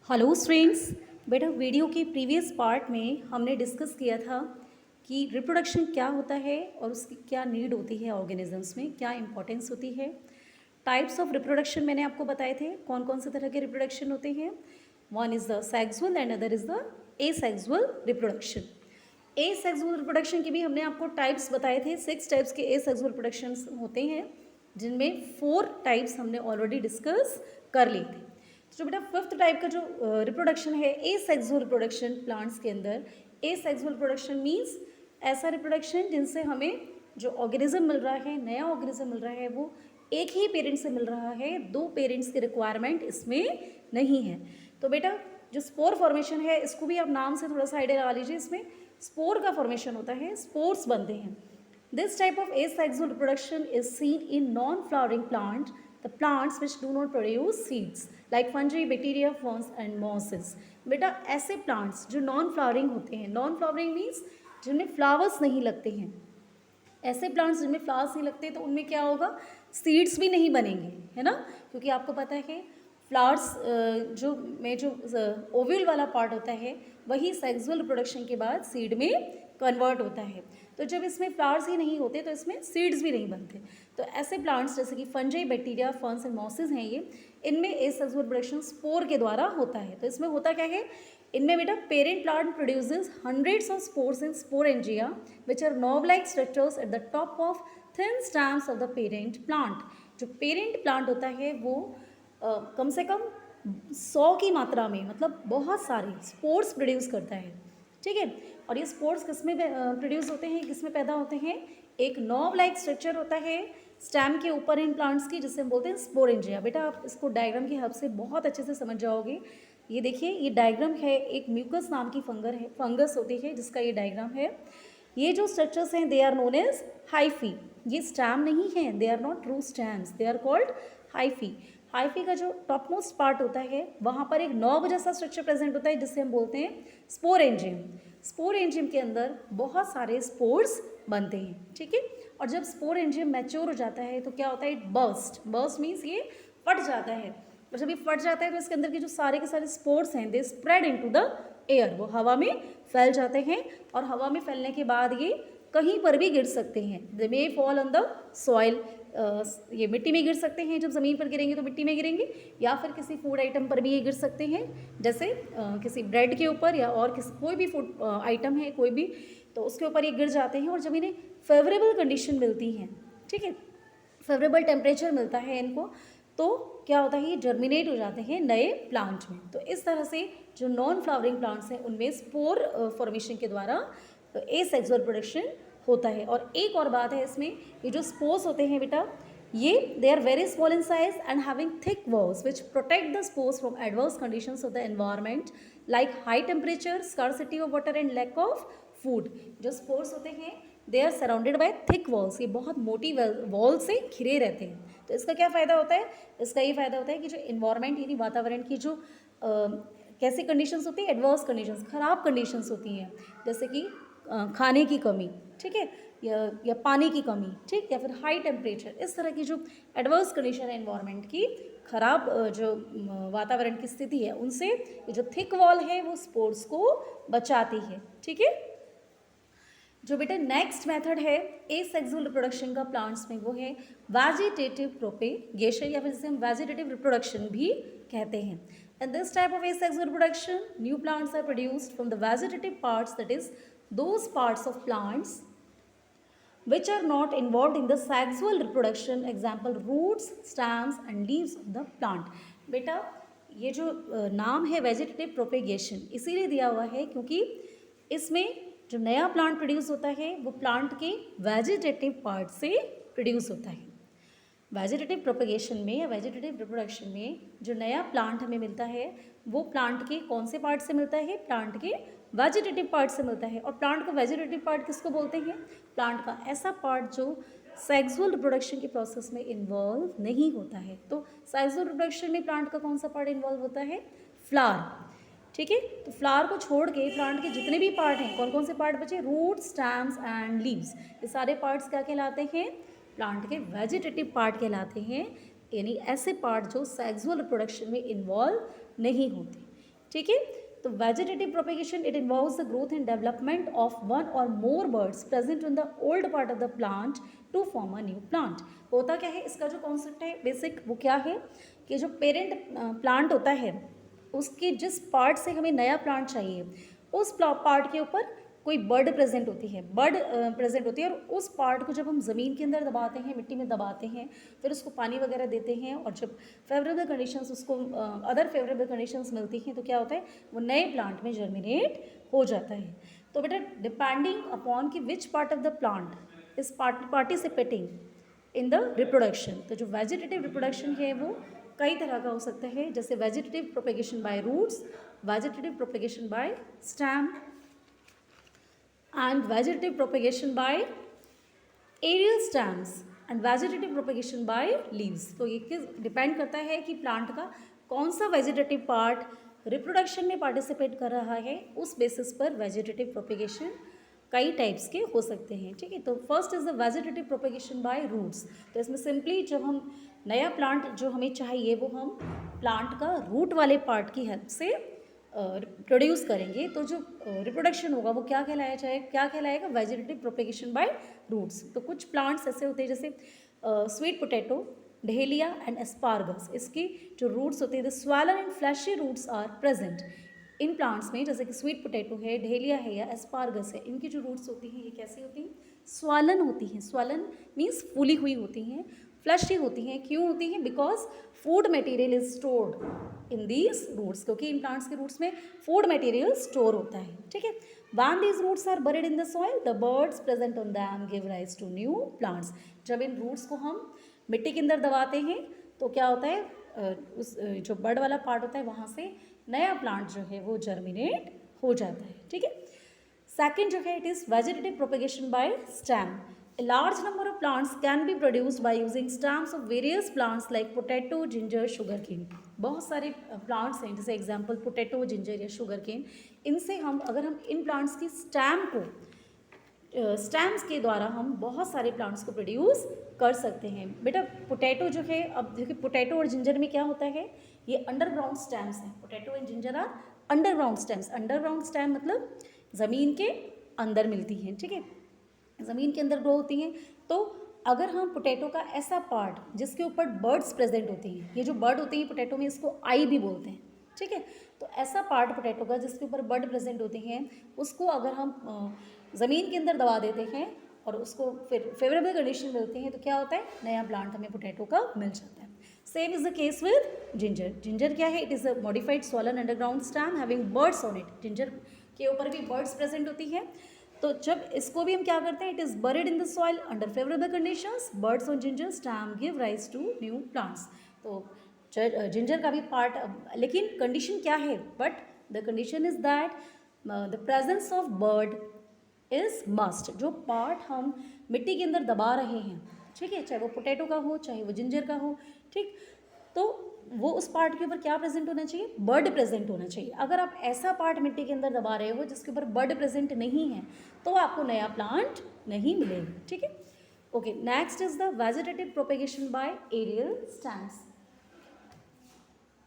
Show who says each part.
Speaker 1: Hello students. बेटा video के previous part में हमने डिस्कस किया था कि रिप्रोडक्शन क्या होता है और उसकी क्या नीड होती है, ऑर्गेनिजम्स में क्या इंपॉर्टेंस होती है। टाइप्स ऑफ रिप्रोडक्शन मैंने आपको बताए थे, कौन कौन से तरह के रिप्रोडक्शन होते हैं। One is the sexual and other is the asexual reproduction. Asexual reproduction के भी हमने आपको टाइप्स बताए थे। 6 टाइप्स के एसेक्सुअल रिप्रोडक्शन होते हैं, जिनमें 4 टाइप्स हमने ऑलरेडी डिस्कस कर लिए थे। तो बेटा 5th टाइप का जो रिप्रोडक्शन है एसेक्सुअल रिप्रोडक्शन प्लांट्स के अंदर। एसेक्सुअल रिप्रोडक्शन मीन्स ऐसा रिप्रोडक्शन जिनसे हमें जो ऑर्गेनिज्म मिल रहा है, नया ऑर्गेनिज्म मिल रहा है, वो एक ही पेरेंट से मिल रहा है, 2 पेरेंट्स की रिक्वायरमेंट इसमें नहीं है। तो बेटा जो स्पोर फॉर्मेशन है, इसको भी आप नाम से थोड़ा सा आइडिया लगा लीजिए। इसमें स्पोर का फॉर्मेशन होता है, स्पोर्स बनते हैं। This type of asexual reproduction is seen in non-flowering plant, the plants which do not produce seeds, like fungi, bacteria, ferns and mosses. बेटा ऐसे plants जो non-flowering होते हैं, non-flowering means जिनमें flowers नहीं लगते हैं, ऐसे प्लांट्स जिनमें फ्लावर्स नहीं लगते तो उनमें क्या होगा, सीड्स भी नहीं बनेंगे, है ना। क्योंकि आपको पता है फ्लावर्स जो ओव्यूल वाला पार्ट होता है वही सेक्सुअल रिप्रोडक्शन के बाद सीड में कन्वर्ट होता है। तो जब इसमें फ्लावर्स ही नहीं होते तो इसमें सीड्स भी नहीं बनते। तो ऐसे प्लांट्स जैसे कि fungi, bacteria, ferns and mosses हैं ये, इनमें एसेक्सुअल रिप्रोडक्शन स्पोर के द्वारा होता है। तो इसमें होता क्या है, इनमें बेटा parent plant produces hundreds of spores in sporangia which are knob like structures at the top of thin stems of the parent plant. जो पेरेंट प्लांट होता है वो कम से कम 100 की मात्रा में, मतलब बहुत सारे स्पोर्स प्रोड्यूस करता है, ठीक है। और ये स्पोर्स किस में प्रोड्यूस होते हैं, किस में पैदा होते हैं, एक नॉब लाइक स्ट्रक्चर होता है स्टेम के ऊपर इन प्लांट्स की, जिसे हम बोलते हैं स्पोरेंजिया। बेटा आप इसको डायग्राम की हेल्प से बहुत अच्छे से समझ जाओगे। ये देखिए, ये डायग्राम है, एक म्यूकस नाम की फंगस होती है जिसका ये डायग्राम है। ये जो स्ट्रक्चर्स हैं they are known as hyphae. ये स्टैम नहीं है, they are not true stems, they are called hyphae. Hyphae का जो टॉप मोस्ट पार्ट होता है वहाँ पर एक नॉब जैसा स्ट्रक्चर प्रेजेंट होता है जिससे हम बोलते हैं स्पोरेंजियम। स्पोरेंजियम के अंदर बहुत सारे स्पोर्स बनते हैं, ठीक है। और जब स्पोरेंजियम मैच्योर हो जाता है तो क्या होता है, इट बर्स्ट मीन्स ये फट जाता है। और जब ये फट जाता है तो इसके अंदर के जो सारे के सारे स्पोर्स हैं they spread into the air, वो हवा में फैल जाते हैं। और हवा में फैलने के बाद ये कहीं पर भी गिर सकते हैं। दे मे फॉल ऑन द सॉइल, ये मिट्टी में गिर सकते हैं, जब ज़मीन पर गिरेंगे तो मिट्टी में गिरेंगे, या फिर किसी फूड आइटम पर भी ये गिर सकते हैं, जैसे किसी ब्रेड के ऊपर या और कोई भी फूड आइटम है कोई भी, तो उसके ऊपर ये गिर जाते हैं। और जब इन्हें फेवरेबल कंडीशन मिलती हैं, ठीक है, फेवरेबल टेम्परेचर मिलता है इनको, तो क्या होता है, ये जर्मिनेट हो जाते हैं नए प्लांट में। तो इस तरह से जो नॉन फ्लावरिंग प्लांट्स हैं उनमें स्पोर फॉर्मेशन के द्वारा एसेक्सुअल प्रोडक्शन होता है। और एक और बात है इसमें, ये जो स्पोर्स होते हैं बेटा, ये they are very small in size and having thick walls which protect the spores from adverse conditions of the environment like high temperature, scarcity of water and lack of food. जो spores होते हैं they are surrounded by thick walls, ये बहुत मोटी wall से घिरे रहते हैं। तो इसका क्या फ़ायदा होता है, इसका ये फ़ायदा होता है कि जो इन्वायरमेंट यानी वातावरण की जो कैसी कंडीशंस होती है, एडवर्स कंडीशंस, ख़राब कंडीशंस होती हैं, जैसे कि खाने की कमी, ठीक है, या पानी की कमी, ठीक, या फिर हाई टेम्परेचर, इस तरह की जो एडवर्स कंडीशन है इन्वायरमेंट की, ख़राब जो वातावरण की स्थिति है, उनसे ये जो थिक वॉल है वो स्पोर्स को बचाती है, ठीक है। जो बेटा नेक्स्ट मेथड है एसेक्सुअल रिप्रोडक्शन का प्लांट्स में, वो है वेजिटेटिव प्रोपेगेशन, या फिर जिसे हम वेजिटेटिव रिप्रोडक्शन भी कहते हैं। In this type of asexual reproduction new plants are produced from the vegetative parts, that is those parts of plants which are not involved in the sexual reproduction, example roots, stems and leaves of the plant। बेटा ये जो नाम है vegetative propagation इसीलिए दिया हुआ है क्योंकि इसमें जो नया प्लांट प्रोड्यूस होता है वो प्लांट के वेजिटेटिव पार्ट से प्रोड्यूस होता है। वेजिटेटिव प्रोपेगेशन में या वेजिटेटिव रिप्रोडक्शन में जो नया प्लांट हमें मिलता है वो प्लांट के कौन से पार्ट से मिलता है, प्लांट के वेजिटेटिव पार्ट से मिलता है। और प्लांट का वेजिटेटिव पार्ट किसको बोलते हैं, प्लांट का ऐसा पार्ट जो सेक्सुअल रिप्रोडक्शन के प्रोसेस में इन्वॉल्व नहीं होता है। तो सेक्सुअल रिप्रोडक्शन में प्लांट का कौन सा पार्ट इन्वॉल्व होता है, फ्लावर, ठीक है। तो फ्लावर को छोड़ के प्लांट के जितने भी पार्ट हैं, कौन कौन से पार्ट बचे, रूट, स्टेम्स एंड लीव्स, ये सारे पार्ट्स क्या कहलाते हैं, प्लांट के वेजिटेटिव पार्ट कहलाते हैं, यानी ऐसे पार्ट जो सेक्सुअल रिप्रोडक्शन में इन्वॉल्व नहीं होते। ठीक है। तो vegetative propagation it involves the growth and development of one or more buds present in the old part of the plant to form a new plant. होता क्या है, इसका जो कॉन्सेप्ट है बेसिक वो क्या है कि जो पेरेंट प्लांट होता है उसके जिस पार्ट से हमें नया प्लांट चाहिए उस पार्ट के ऊपर कोई बर्ड प्रेजेंट होती है, और उस पार्ट को जब हम ज़मीन के अंदर दबाते हैं, मिट्टी में दबाते हैं, फिर उसको पानी वगैरह देते हैं और जब फेवरेबल कंडीशंस उसको अदर फेवरेबल कंडीशंस मिलती हैं तो क्या होता है, वो नए प्लांट में जर्मिनेट हो जाता है। तो बेटा डिपेंडिंग अपॉन कि which part of the plant is participating in the reproduction, तो जो वेजिटेटिव रिप्रोडक्शन है वो कई तरह का हो सकता है, जैसे vegetative propagation by roots, vegetative propagation by stem and vegetative propagation by aerial stems and vegetative propagation by leaves। तो ये किस डिपेंड करता है कि प्लांट का कौन सा वेजिटेटिव पार्ट रिप्रोडक्शन में पार्टिसिपेट कर रहा है, उस बेसिस पर वेजिटेटिव प्रोपेगेशन कई टाइप्स के हो सकते हैं। ठीक है, तो first is the vegetative propagation by roots. तो इसमें सिंपली जब हम नया प्लांट जो हमें चाहिए वो हम प्लांट का रूट वाले पार्ट की हेल्प से प्रोड्यूस करेंगे, तो जो रिप्रोडक्शन होगा वो क्या कहलाएगा वेजिटेटिव प्रोपेगेशन बाय रूट्स। तो कुछ प्लांट्स ऐसे होते हैं जैसे sweet potato, dahlia and asparagus, इसकी जो रूट्स होते हैं the swollen and fleshy roots are present in plants में, जैसे कि स्वीट पोटैटो है, डहेलिया है या एस्पार्गस है, इनकी जो रूट्स होती हैं ये कैसी होती हैं, स्वैलन होती हैं। स्वैलन मीन्स फूली हुई होती हैं, फ्लैशी होती हैं। क्यों होती हैं? Because food material is stored in these roots, क्योंकि इन प्लांट्स के रूट्स में फूड मटेरियल स्टोर होता है। ठीक है, when these roots are buried in the soil the buds present on them give rise to new plants. जब इन रूट्स को हम मिट्टी के अंदर दबाते हैं तो क्या होता है, उस जो बर्ड वाला पार्ट होता है वहाँ से नया प्लांट जो है वो जर्मिनेट हो जाता है। ठीक है, सेकेंड जो है it is vegetative propagation by stem. A large number of plants can be produced by using stems of various plants like potato, ginger, sugarcane। बहुत सारे प्लांट्स हैं, जैसे एग्जांपल पोटैटो, जिंजर या शुगरकेन, इनसे हम अगर हम इन प्लांट्स की स्टेम्स के द्वारा हम बहुत सारे प्लांट्स को प्रोड्यूस कर सकते हैं। बेटा पोटैटो जो है, अब देखिए पोटैटो और जिंजर में क्या होता है, ये अंडरग्राउंड स्टेम्स हैं। Potato and ginger are underground stems. Underground stem मतलब ज़मीन के अंदर मिलती हैं। ठीक है, ज़मीन के अंदर ग्रो होती हैं। तो अगर हम पोटैटो का ऐसा पार्ट जिसके ऊपर बर्ड्स प्रेजेंट होती हैं, ये जो बर्ड होती हैं पोटैटो में इसको आई भी बोलते हैं। ठीक है, तो ऐसा पार्ट पोटैटो का जिसके ऊपर बर्ड प्रेजेंट होते हैं उसको अगर हम ज़मीन के अंदर दबा देते हैं और उसको फिर फेवरेबल कंडीशन मिलती हैं तो क्या होता है, नया प्लांट हमें पोटैटो का मिल जाता है। Same is the case with ginger. Ginger क्या है, it is a modified swollen underground stem having birds on it. Ginger के ऊपर भी बर्ड्स प्रेजेंट होती हैं। तो जब इसको भी हम क्या करते हैं, it is buried in the soil under favourable conditions, buds on ginger stem give rise to new plants. तो जिंजर का भी पार्ट, लेकिन कंडीशन क्या है, but the condition is that the presence of bud is must. जो part हम मिट्टी के अंदर दबा रहे हैं, ठीक है, चाहे वो पोटैटो का हो चाहे वो जिंजर का हो, ठीक, तो वो उस पार्ट के ऊपर क्या प्रेजेंट होना चाहिए, बर्ड प्रेजेंट होना चाहिए। अगर आप ऐसा पार्ट मिट्टी के अंदर दबा रहे हो जिसके ऊपर बर्ड प्रेजेंट नहीं है तो आपको नया प्लांट नहीं मिलेगा। ठीक है, okay, next is the vegetative propagation by aerial stems.